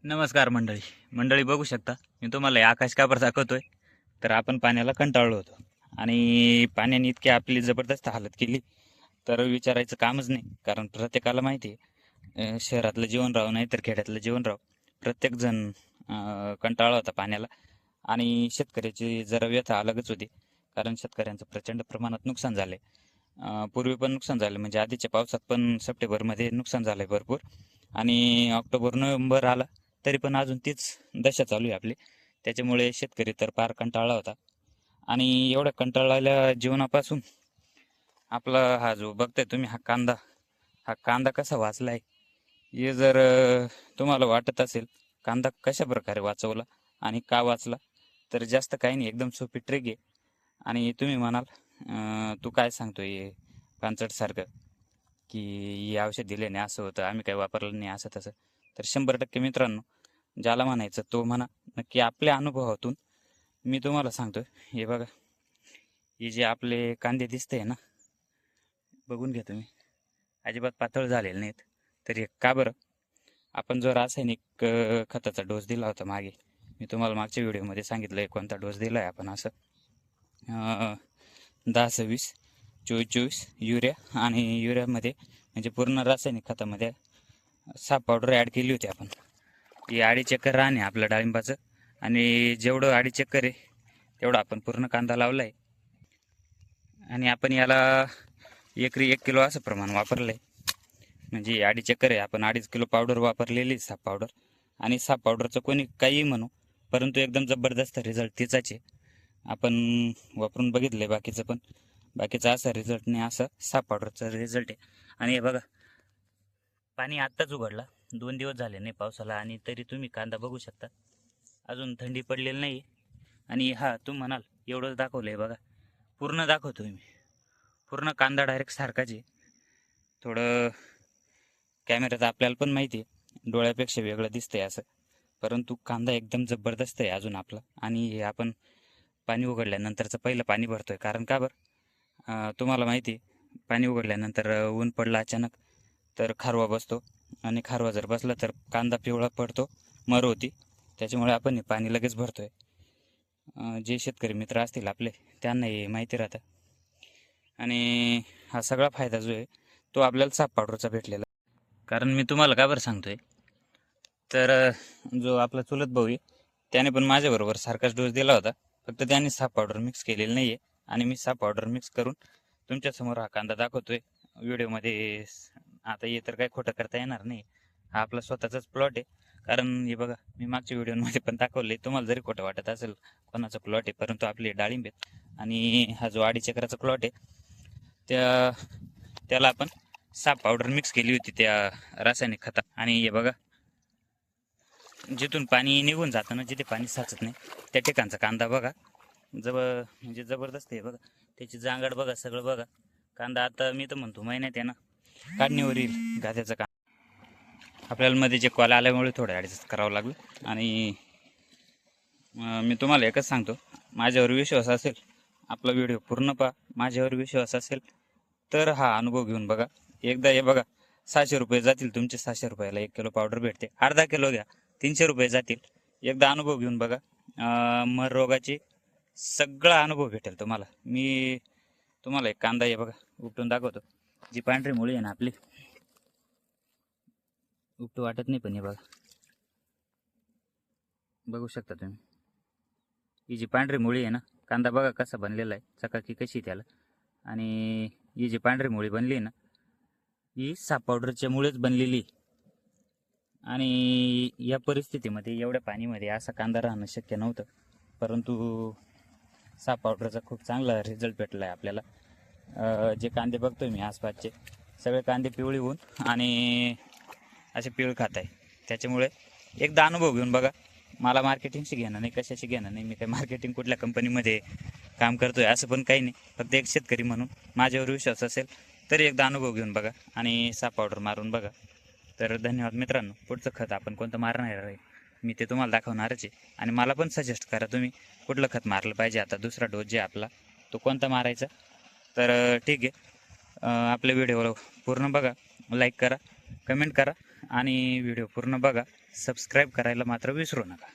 नमस्कार मंडळी. मंडळी बघू शकता, मी तुम्हाला हे आकाश का बरं दाखवतोय. तर आपण पाण्याला कंटाळलो होतो आणि पाण्याने इतकी आपली जबरदस्त हालत केली तर विचारायचं कामच नाही. कारण प्रत्येकाला माहिती आहे, शहरातलं जीवनराव नाही तर खेड्यातलं जीवनराव प्रत्येकजण कंटाळला होता पाण्याला. आणि शेतकऱ्याची जरा व्यथा अलगच होती, कारण शेतकऱ्यांचं प्रचंड प्रमाणात नुकसान झाले. पूर्वी पण नुकसान झालं, म्हणजे आधीच्या पावसात पण सप्टेंबरमध्ये नुकसान झालंय भरपूर. आणि ऑक्टोबर नोव्हेंबर आला तरी पण अजून तीच दशा चालू आहे आपली. त्याच्यामुळे शेतकरी तर फार कंटाळला होता. आणि एवढ्या कंटाळलेल्या जीवनापासून आपला हा जो बघताय तुम्ही, हा कांदा कसा वाचलाय. हे जर तुम्हाला वाटत असेल कांदा कशा प्रकारे वाचवला आणि का वाचला, तर जास्त काही नाही, एकदम सोपी ट्रिक आहे. आणि तुम्ही म्हणाल तू काय सांगतोय पांचट सारखं, की हे औषध दिले नाही असं होतं, आम्ही काही वापरलं नाही असं तसं. तर 100% मित्रांनो, ज्याला म्हणायचं तो म्हणा. नक्की आपल्या अनुभवातून मी तुम्हाला सांगतोय. हे बघा, हे जे आपले कांदे दिसते ना, बघून घ्या तुम्ही, अजिबात पातळ झालेले नाहीत. तर हे का बरं? आपण जो रासायनिक खताचा डोस दिला होता मागे, मी तुम्हाला मागच्या व्हिडिओमध्ये सांगितलं कोणता डोस दिला आहे आपण. असं 10-26, 24-24 युरिया. आणि युरियामध्ये म्हणजे पूर्ण रासायनिक खतामध्ये साप पावडर ॲड केली होती आपण. ही 2.5 एकर रान आहे आपलं डाळिंबाचं, आणि जेवढं 2.5 एकर आहे तेवढं आपण पूर्ण कांदा लावला आहे. आणि आपण याला एकरी 1 किलो असं प्रमाण वापरलं आहे. म्हणजे 2.5 एकर आहे, आपण 2.5 किलो पावडर वापरलेली, साप पावडर. आणि साप पावडरचं कोणी काही म्हणू, परंतु एकदम जबरदस्त रिझल्ट तिचाच आहे. आपण वापरून बघितलं बाकीचं पण, बाकीचा असा रिझल्ट नाही, असं साप पावडरचा रिझल्ट आहे. आणि हे बघा, पाणी आत्ताच उघडला, 2 दिवस झाले नाही पावसाला, आणि तरी तुम्ही कांदा बघू शकता, अजून थंडी पडलेली नाही. आणि हा, तुम्ही म्हणाल एवढंच दाखवलंय बघा, पूर्ण दाखवतोय मी. पूर्ण कांदा डायरेक्ट सारखाच आहे. थोडं कॅमेऱ्यात आपल्याला पण माहिती आहे डोळ्यापेक्षा वेगळं दिसतंय असं, परंतु कांदा एकदम जबरदस्त आहे अजून आपला. आणि हे आपण पाणी उघडल्यानंतरचं पहिलं पाणी भरतोय. कारण का बरं? तुम्हाला माहिती आहे, पाणी उघडल्यानंतर ऊन पडलं अचानक तर खारवा बसतो, आणि खारवा जर बसला तर कांदा पिवळा पडतो, मर होती. त्याच्यामुळे आपण हे पाणी लगेच भरतोय. जे शेतकरी मित्र असतील आपले, त्यांना हे माहिती राहतं. आणि हा सगळा फायदा जो आहे तो आपल्याला साप पावडरचा भेटलेला. कारण मी तुम्हाला का बरं सांगतोय, तर जो आपला चुलत भाऊ आहे त्याने पण माझ्याबरोबर सारखाच डोस दिला होता, फक्त त्याने साप पावडर मिक्स केलेली नाही आहे. आणि मी साप पावडर मिक्स करून तुमच्यासमोर हा कांदा दाखवतोय व्हिडिओमध्ये. आता हे तर काही खोटं करता येणार नाही, हा आपला स्वतःचाच प्लॉट आहे. कारण हे बघा, मी मागच्या व्हिडिओमध्ये पण दाखवले, तुम्हाला जरी खोटं वाटत असेल कोणाचा प्लॉट आहे, परंतु आपले डाळिंब आहेत. आणि हा जो 2.5 एकराचा प्लॉट आहे त्याला आपण साप पावडर मिक्स केली होती त्या रासायनिक खतात. आणि हे बघा, जिथून पाणी निघून जातं ना, जिथे पाणी साचत नाही त्या ठिकाणचा कांदा बघा, म्हणजे जबरदस्त आहे बघा. त्याची जांगड बघा, सगळं बघा. कांदा आता मी तर म्हणतो महिन्यात आहे ना काढणीवर येईल गाद्याचा कांदा. आपल्याला मध्ये जे कॉल आल्यामुळे थोडं ॲडजस्ट करावं लागलं. आणि मी तुम्हाला एकच सांगतो, माझ्यावर विश्वास असेल, आपला व्हिडिओ पूर्ण पहा. माझ्यावर विश्वास असेल तर हा अनुभव घेऊन बघा. एकदा हे बघा, 600 रुपये जातील तुमचे. 600 रुपयाला 1 किलो पावडर भेटते. अर्धा किलो घ्या, 300 रुपये जातील. एकदा अनुभव घेऊन बघा. मर रोगाची सगळा अनुभव भेटेल तुम्हाला. मी तुम्हाला एक कांदा हे बघा उपटून दाखवतो. जी पांढरी मुळी आहे ना आपली, उपटू वाटत नाही पण हे बघा, बघू शकता तुम्ही. ही जी पांढरी मुळी आहे ना, कांदा बघा कसा बनलेला आहे, चकाकी कशी त्याला. आणि ही जी पांढरी मुळी बनली आहे ना, ही साप पावडरच्या मुळेच बनलेली. आणि या परिस्थितीमध्ये, एवढ्या पाणीमध्ये असा कांदा राहणं शक्य नव्हतं, परंतु साप पावडरचा खूप चांगला रिझल्ट भेटला आहे आपल्याला. जे कांदे बघतोय मी आसपासचे सगळे कांदे पिवळी होऊन आणि असे पिवळे खात आहे. त्याच्यामुळे एकदा अनुभव घेऊन बघा. मला मार्केटिंगशी घेणं नाही, कशाशी घेणं नाही, मी काही मार्केटिंग कुठल्या कंपनीमध्ये काम करतोय असं पण काही नाही. फक्त एक शेतकरी म्हणून माझ्यावर विश्वास असेल तर एकदा अनुभव घेऊन बघा आणि साप पावडर मारून बघा. तर धन्यवाद मित्रांनो. पुढचं खत आपण कोणतं मारणार आहे मी ते तुम्हाला दाखवणारच आहे. आणि मला पण सजेस्ट करा तुम्ही कुठलं खत मारलं पाहिजे. आता दुसरा डोस जे आपला तो कोणता मारायचा. तर ठीक आहे, आपल्या व्हिडिओ पूर्ण बघा, लाईक करा, कमेंट करा आणि व्हिडिओ पूर्ण बघा. सबस्क्राईब करायला मात्र विसरू नका.